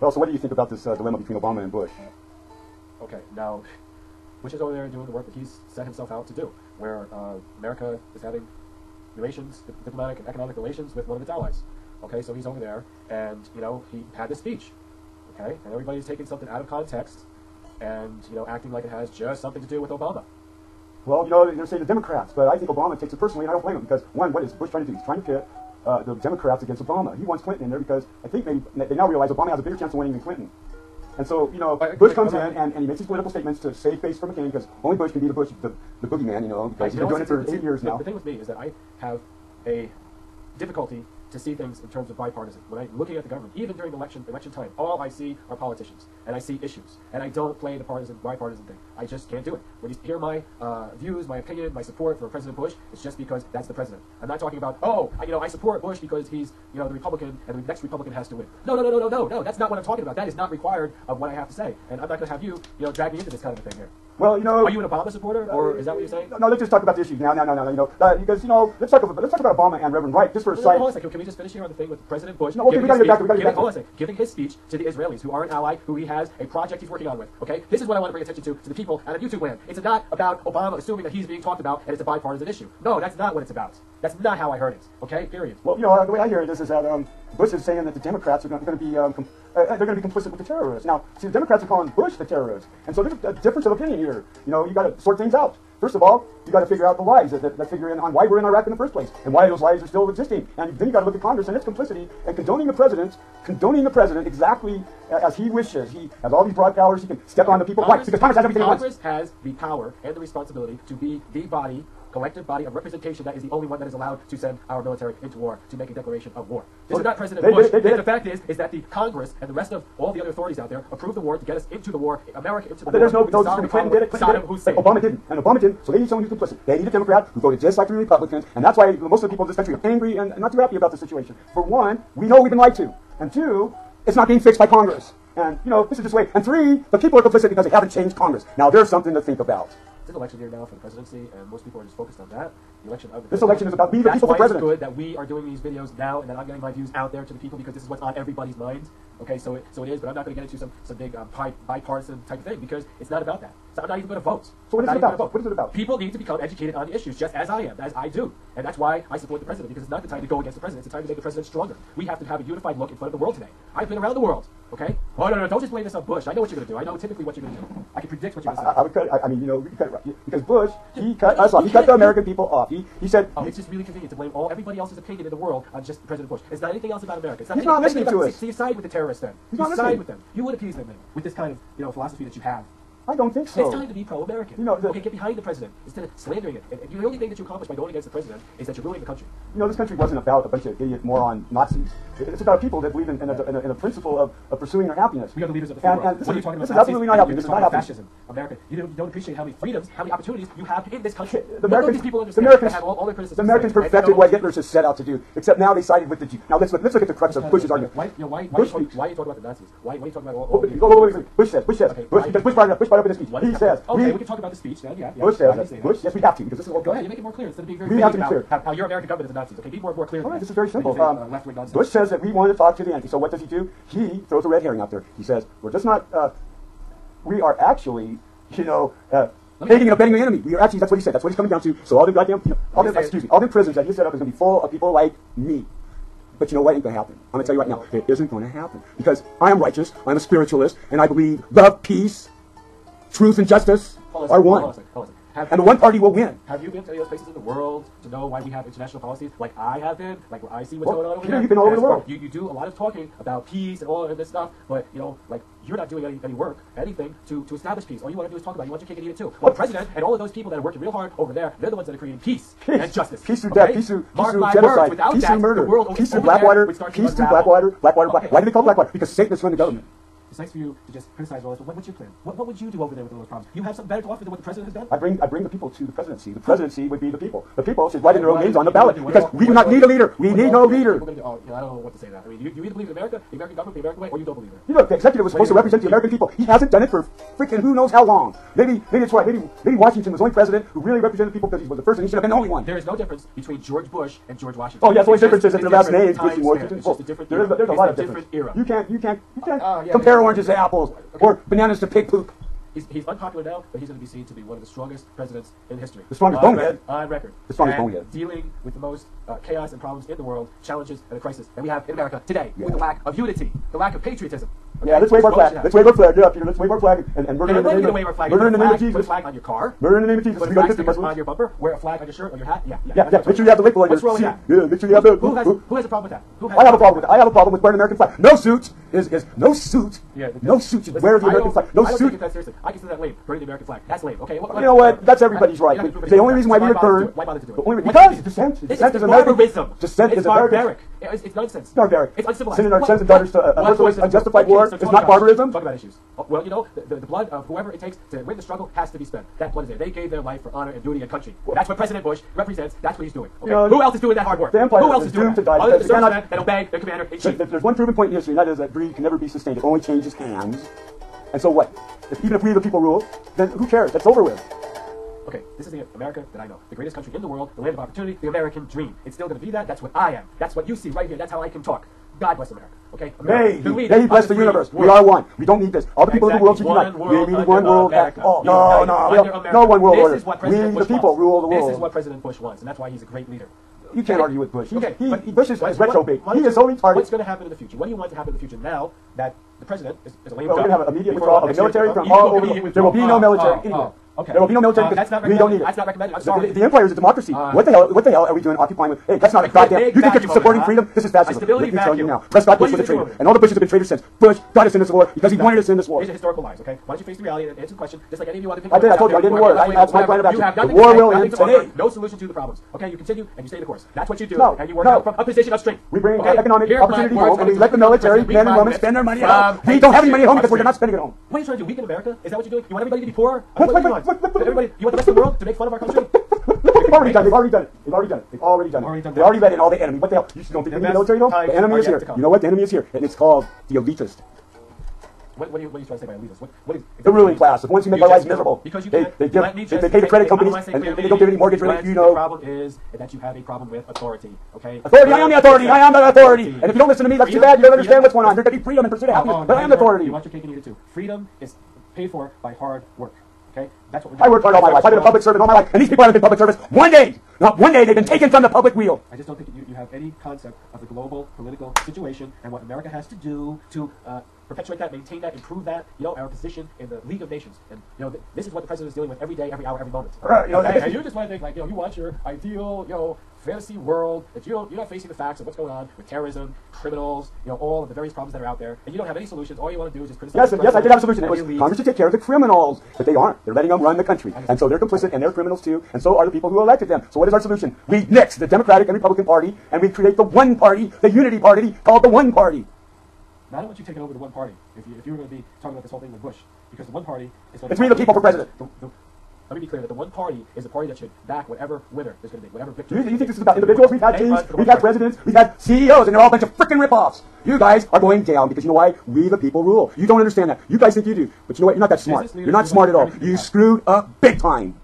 Well, so what do you think about this dilemma between Obama and Bush? Okay, now, Bush is over there doing the work that he's set himself out to do, where America is having relations, diplomatic and economic relations with one of its allies. Okay, so he's over there, and, you know, he had this speech, okay, and everybody's taking something out of context and, you know, acting like it has just something to do with Obama. Well, you know, they're saying the Democrats, but I think Obama takes it personally, and I don't blame him, because, one, what is Bush trying to do? He's trying to pit the Democrats against Obama. He wants Clinton in there because I think maybe they now realize Obama has a bigger chance of winning than Clinton. And so, you know, Bush comes in and he makes these political statements to save face for McCain, because only Bush can be the boogeyman, you know, because he's been doing it for 8 years now. The thing with me is that I have a difficulty to see things in terms of bipartisan. When I'm looking at the government, even during election time, all I see are politicians, and I see issues, and I don't play the bipartisan thing. I just can't do it. When you hear my views, my opinion, my support for President Bush, it's just because that's the president. I'm not talking about, I support Bush because he's, you know, the Republican, and the next Republican has to win. No, that's not what I'm talking about. That is not required of what I have to say, and I'm not going to have you, you know, drag me into this kind of a thing here. Well, you know, are you an Obama supporter, or is that what you're saying? No, let's just talk about the issues now. You know, because, you know, let's talk about Obama and Reverend Wright just for a second. Hold on a second. Can we just finish here on the thing with President Bush? No, okay, we got to get back. Giving his speech to the Israelis, who are an ally, who he has a project he's working on with. Okay, this is what I want to bring attention to the people out of YouTube land. It's not about Obama assuming that he's being talked about and it's a bipartisan issue. No, that's not what it's about. That's not how I heard it. Okay, period. Well, you know, the way I hear it is that Bush is saying that the Democrats are going to be they're going to be complicit with the terrorists. Now, see, the Democrats are calling Bush the terrorist, and so there's a difference of opinion here. You know, you got to sort things out. First of all, you got to figure out the lies that figure in on why we're in Iraq in the first place, and why those lies are still existing. And then you got to look at Congress and its complicity, and condoning the president exactly as he wishes. He has all these broad powers. He can step on the people. Why? Because Congress has everything. Congress has the power and the responsibility to be the body, collective body of representation that is the only one that is allowed to send our military into war, to make a declaration of war. This is not President Bush. The fact is that the Congress and the rest of all the other authorities out there approved the war to get us into the war, America into the war. There's no Clinton did it. Saddam Hussein. Obama didn't. So they need someone who's complicit. They need a Democrat who voted just like the Republicans, and that's why most of the people in this country are angry and not too happy about the situation. For one, we know we've been lied to, and two, it's not being fixed by Congress. And, you know, this is just the way. And three, the people are complicit because they haven't changed Congress. Now, there's something to think about. It's an election year now for the presidency, and most people are just focused on that. The election of the this election is about we the people for president. That's why it's good that we are doing these videos now, and that I'm getting my views out there to the people, because this is what's on everybody's mind. Okay, so it is, but I'm not going to get into some big bipartisan type of thing, because it's not about that. So I'm not even going to vote. So what is it about? What is it about? People need to become educated on the issues, just as I am, as I do. And that's why I support the president, because it's not the time to go against the president. It's the time to make the president stronger. We have to have a unified look in front of the world today. I've been around the world, okay? Oh, no, don't just blame this on Bush. I know what you're going to do. I know typically what you're going to do. I can predict what you're going to say. I would cut, I mean, you know, because Bush, he cut us off. He cut the American people off. He said... Oh, it's just really convenient to blame everybody else's opinion in the world on just President Bush. It's not anything else about America. He's not listening to us. So you side with the terrorists then. You side with them. You would appease them then, with this kind of, you know, philosophy that you have. I don't think so. It's time to be pro-American. You know, okay, get behind the president instead of slandering it. And the only thing that you accomplish by going against the president is that you're ruining the country. You know, this country wasn't about a bunch of idiot moron Nazis. It's about people that believe in a principle of pursuing their happiness. We are the leaders of the free world. What are you talking about? This is absolutely not happening. This is not happening. Fascism, America. You don't appreciate how many freedoms, how many opportunities you have in this country. The Americans perfected what Hitler has set out to do. Except now they sided with the Jews. Now let's look at the crux of Bush's argument. Why are you talking about the Nazis? Why are you talking about all wait. Bush says. Bush brought it up in his speech. He says. Okay, we can talk about the speech now. Yeah. Bush says. Yes, we have to, because this is what. Go ahead. You make it more clear instead of being very vague about how your American government is the Nazis. Okay, be more clear. All right, this is very simple. Bush says that we want to talk to the enemy. So what does he do? He throws a red herring out there. He says, we're just not, we are actually, you know, aiding and abetting the enemy. We are actually, that's what he said. That's what he's coming down to. So all the goddamn, all the prisons that he set up is going to be full of people like me. But you know what? Ain't going to happen. I'm going to tell you right now, it isn't going to happen. Because I am righteous, I'm a spiritualist, and I believe love, peace, truth, and justice are one. And the one party will win. Have you been to any other places in the world to know why we have international policies? Like I have been, like where I see what's going on over there. You've been all over the world. You do a lot of talking about peace and all of this stuff, but you know, like you're not doing any work, anything to establish peace. All you want to do is talk about it. You want your cake and eat it too. Well, the president and all of those people that are working real hard over there, they're the ones that are creating peace and justice. Peace through death, peace through genocide, peace through murder, peace through Blackwater, peace through Blackwater. Why do they call it Blackwater? Because Satanists run the government. It's nice for you to just criticize all this, but what's your plan? What would you do over there with all those problems? You have something better to offer than what the president has done? I bring the people to the presidency. The presidency would be the people. The people should write in their own names on the ballot because we do not need a leader. We need no leader. I don't know what to say that. I mean, you either believe in America, the American government, the American way, or you don't believe in it. You know, the executive was supposed to represent the American people. He hasn't done it for freaking who knows how long. Maybe it's right. Maybe Washington was the only president who really represented people because he was the first and he should have been the only one. There is no difference between George Bush and George Washington. Oh, yeah, the only difference is that their last names, Bush and Washington. It's just a different There's a lot of difference. Era. You can't compare oranges to apples or bananas to pig poop. He's unpopular now, but he's going to be seen to be one of the strongest presidents in history. The strongest bonehead. On record. The strongest bonehead. Dealing with the most chaos and problems in the world, challenges and a crisis that we have in America today, with the lack of unity, the lack of patriotism. Okay? Yeah, let's wave our flag. Let's wave our flag. Get up here. Let's wave our flag and murder in the name of murder in the name of Jesus. Put a flag on your car. Murder in the name of Jesus. Put a flag on your bumper. Wear a flag on your shirt or your hat. Yeah. Make sure you have the label on your seat. Yeah, make sure you have the. Who has a problem with that? I have a problem with that. I have a problem with wearing an American flag. No suit is no suit. Yeah, no suit should wear the American flag. No I don't suit. take it that seriously. I consider that lame. Burning the American flag. That's lame. Okay. You know what? That's everybody's right. The only reason why we would burn. Why bother to do it? Because dissent is American. Dissent is barbaric. It's nonsense. It's barbaric. It's uncivilized. Sending our sons and daughters to a merciless, unjustified war is not barbarism. Talk about issues. Well, you know, the blood of whoever it takes to win the struggle has to be spent. That blood is there. They gave their life for honor and duty and country. That's what President Bush represents. That's what he's doing. Okay? Who else is doing that hard work? The empire Who else is doing doomed that? to die. Other than the servicemen that obey their commander-in-chief. There's one proven point in history, and that is that greed can never be sustained. It only changes hands. And so what? Even if we the people rule, then who cares? That's over with. Okay, this is the America that I know. The greatest country in the world, the land of opportunity, the American dream. It's still going to be that. That's what I am. That's what you see right here. That's how I can talk. God bless America. Okay? May He bless the universe. We are one. We don't need this. All the people in the world should unite. We need one world. No one world order. We the people rule the world. This is what President Bush wants, and that's why he's a great leader. You can't argue with Bush. Bush is retrobate. He is so retarded. What's going to happen in the future? What do you want to happen in the future now that the president is a lame duck? We're going to have an immediate withdrawal of the military from all over. There will be no military anywhere. Okay. There will be no military because we don't need it. That's not recommended. I'm sorry. The empire is a democracy. What the hell are we doing occupying with? Hey, that's not a goddamn. You think you're supporting freedom? This is fascism. Let me tell you now. Prescott Bush was a traitor. And all the Bushes have been traitors since. Bush got us in this war because he wanted us in this war. These are historical lies, okay? Why don't you face the reality and answer the question just like any of you other people? I did. I told you. I didn't war. That's my plan of action. The war will end today. No solution to the problems. Okay? You continue and you stay the course. That's what you do. And you work No. out from a position of strength. We bring economic opportunity home and we let the military, men and women, spend their money at home. We don't have any money at home because we're not spending it at home. What are you trying to do? Weaken America? Is that what you're doing? You want everybody to be poor? Everybody, you want the rest of the world to make fun of our country? They've already done it. They already vetted all the enemy. What the hell? You don't think we need military though? The enemy is here. You know what? The enemy is here. And it's called the elitist. What are you trying to say by elitist? What is the ruling class? The ones who make our lives miserable. Because you they pay the credit companies and they don't give any mortgage relief. You know. The problem is that you have a problem with authority. Okay. Authority. I am the authority. I am the authority. And if you don't listen to me, that's too bad. You don't understand what's going on. There's going to be freedom and pursuit of happiness. But I am the authority. You want your cake and eat it too. Freedom is paid for by hard work. Okay? That's what we're doing. I worked hard all my life. I've been a public servant all my life. And these people haven't been public service one day. Not one day they've been taken from the public wheel. I just don't think you have any concept of the global political situation and what America has to do to perpetuate that, maintain that, improve that, our position in the League of Nations. And, this is what the president is dealing with every day, every hour, every moment. Right, and you just want to think, you want your ideal, fantasy world, that you're not facing the facts of what's going on with terrorism, criminals, all of the various problems that are out there, and you don't have any solutions. All you want to do is just criticize. Yes, I did have a solution. It was Congress to take care of the criminals, but they aren't. They're letting them run the country, and so they're complicit, and they're criminals too, and so are the people who elected them. So what is our solution? We nix the Democratic and Republican Party, and we create the one party, the unity party, called the One Party. Now, I don't want you taking over the one party. If you were going to be talking about this whole thing with Bush, because the one party is going to... It's we the people for president. Let me be clear that the one party is the party that should back whatever winner there's going to be, whatever victory. You think this is about individuals? We've had kings, we've had presidents, we've had CEOs, and they're all a bunch of frickin' rip-offs. You guys are going down because you know why? We the people rule. You don't understand that. You guys think you do, but you know what? You're not that smart. You're not smart at all. You screwed up big time.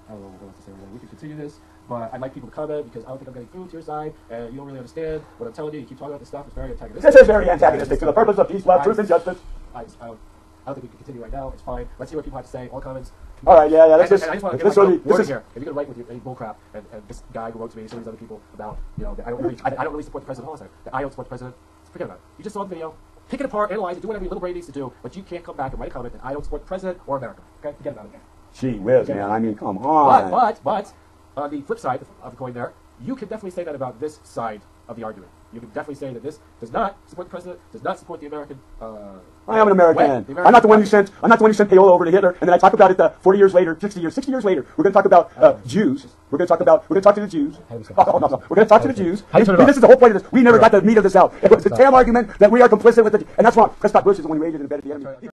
I don't know what else to say. We can continue this. But I'd like people to comment because I don't think I'm getting through to your side, and you don't really understand what I'm telling you. You keep talking about this stuff. It's very antagonistic. This is very antagonistic to the purpose of peace, love, truth, and justice. I don't think we can continue right now. It's fine. Let's see what people have to say. All comments. All right, yeah. Let's just. I just want to get here. If you're gonna write with any bullcrap, and this guy who wrote to me, and some of these other people about, that I don't really support the president all the time. That I don't support the president. Forget about it. You just saw the video. Pick it apart, analyze it, do whatever your little brain needs to do, but you can't come back and write a comment that I don't support the president or America. Okay, forget about it. Gee whiz, man. I mean, come on. But on the flip side of the coin there, you can definitely say that about this side of the argument. You can definitely say that this does not support the president, does not support the American. I am an American. I'm not the one who sent. I'm not the one who sent payola over to Hitler. And then I talk about it 40 years later, 60 years later. We're going to talk about Jews. We're going to talk to the Jews. Oh, no. We're going to talk to the Jews. This is the whole point of this. We never got the meat of this out. It was the damn argument that we are complicit with it, and that's wrong. Prescott Bush is the one who raided and embedded the enemy.